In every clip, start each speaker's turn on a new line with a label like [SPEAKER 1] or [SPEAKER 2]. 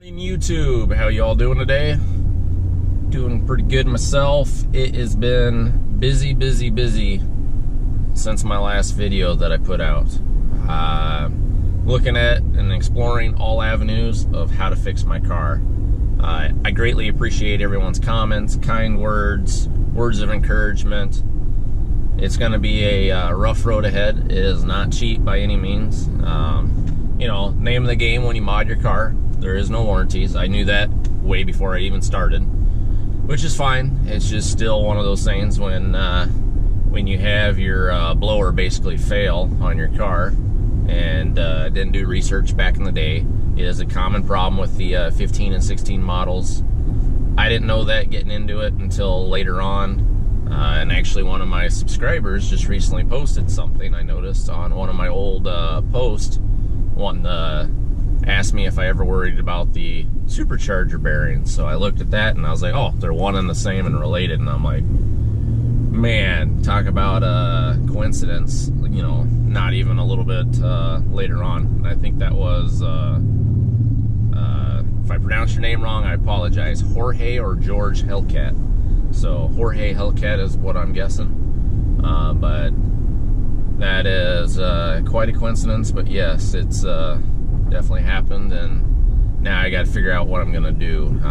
[SPEAKER 1] Morning YouTube, how y'all doing today? Doing pretty good myself. It has been busy since my last video that I put out. Looking at and exploring all avenues of how to fix my car. I greatly appreciate everyone's comments, kind words, words of encouragement. It's going to be a rough road ahead. It is not cheap by any means. You know, name of the game when you mod your car. There is no warranties. I knew that way before I even started, which is fine. It's just still one of those things when you have your blower basically fail on your car and didn't do research back in the day. It is a common problem with the 15 and 16 models. I didn't know that getting into it until later on. And actually one of my subscribers just recently posted something I noticed on one of my old posts, wanting to ask me if I ever worried about the supercharger bearings. So I looked at that and I was like, oh, they're one and the same and related. And I'm like, man, talk about a coincidence, you know, not even a little bit later on. I think that was, if I pronounce your name wrong, I apologize, Jorge or George Hellcat. So Jorge Hellcat is what I'm guessing. But that is quite a coincidence. But yes, it's definitely happened, and now I got to figure out what I'm gonna do.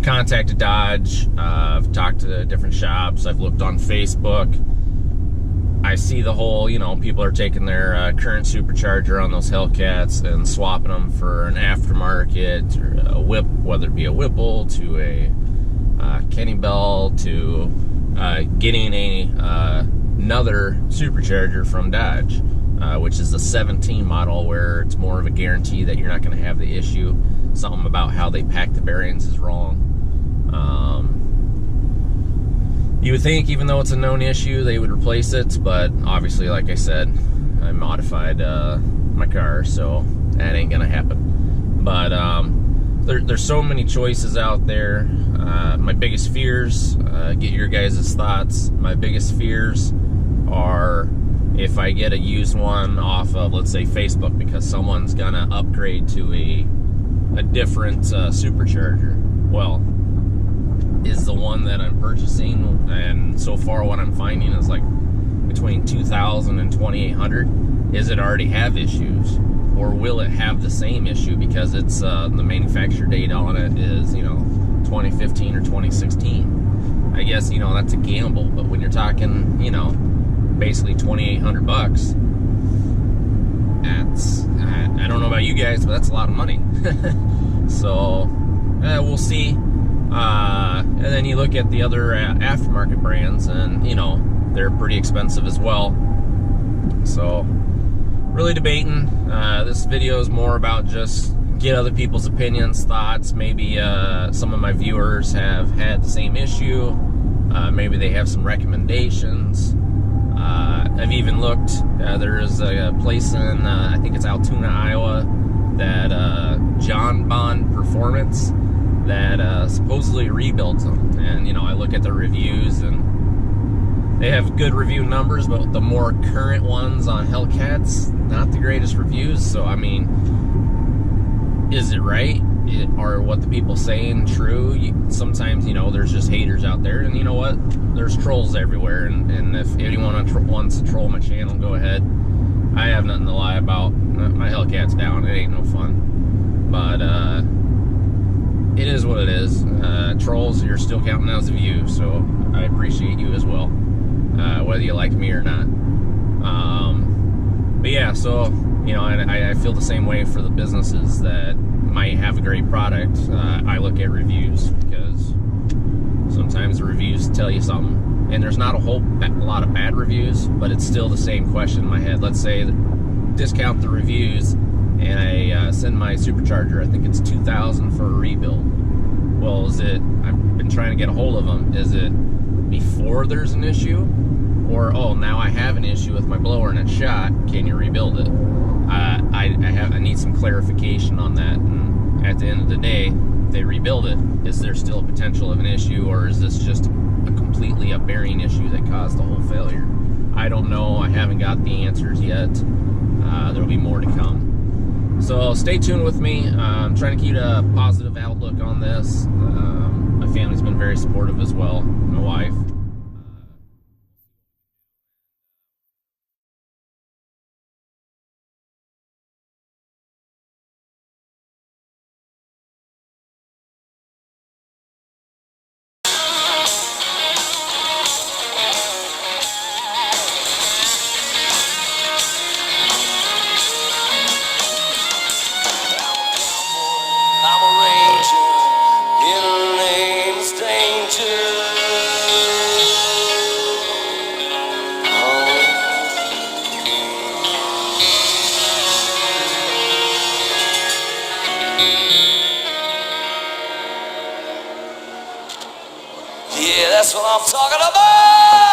[SPEAKER 1] Contacted Dodge. I've talked to different shops. I've looked on Facebook. I see the whole, you know, people are taking their current supercharger on those Hellcats and swapping them for an aftermarket or a whip, whether it be a Whipple to a Kenny Bell to getting another supercharger from Dodge. Which is the 17 model, where it's more of a guarantee that you're not going to have the issue. Something about how they pack the bearings is wrong. You would think, even though it's a known issue, they would replace it, but obviously, like I said, I modified my car, so that ain't going to happen. But there's so many choices out there. My biggest fears, get your guys' thoughts. My biggest fears are if I get a used one off of, let's say, Facebook, because someone's gonna upgrade to a different supercharger. Well, is the one that I'm purchasing, and so far what I'm finding is like between 2,000 and 2,800, is it already have issues, or will it have the same issue because it's the manufacturer date on it is, you know, 2015 or 2016? I guess, you know, that's a gamble, but when you're talking, you know, basically 2,800 bucks. That's, I don't know about you guys, but that's a lot of money. So we'll see. And then you look at the other aftermarket brands, and you know, they're pretty expensive as well. So really debating. This video is more about just get other people's opinions, thoughts. Maybe some of my viewers have had the same issue. Maybe they have some recommendations. I've even looked, there is a place in, I think it's Altoona, Iowa, that John Bond Performance that supposedly rebuilds them. And, you know, I look at the reviews and they have good review numbers, but the more current ones on Hellcats, not the greatest reviews. So, I mean, is it right? Are what the people saying true? Sometimes, you know, there's just haters out there, and you know what? There's trolls everywhere, and if anyone wants to troll my channel, go ahead. I have nothing to lie about. My Hellcat's down. It ain't no fun. But it is what it is. Trolls, you're still counting as a view, so I appreciate you as well, whether you like me or not. But yeah, so, you know, I feel the same way for the businesses that might have a great product. I look at reviews, because sometimes the reviews tell you something, and there's not a lot of bad reviews, but it's still the same question in my head. Let's say discount the reviews, and I send my supercharger, I think it's 2,000 for a rebuild. Well, is it, I've been trying to get a hold of them, is it before there's an issue, or oh, now I have an issue with my blower and it's shot, can you rebuild it? I need some clarification on that. And at the end of the day, if they rebuild it, is there still a potential of an issue, or is this just completely a bearing issue that caused the whole failure? I don't know. I haven't got the answers yet. There'll be more to come. So stay tuned with me. I'm trying to keep a positive outlook on this. My family's been very supportive as well, my wife.
[SPEAKER 2] I'm a ranger in the name's danger. Oh. Yeah, that's what I'm talking about.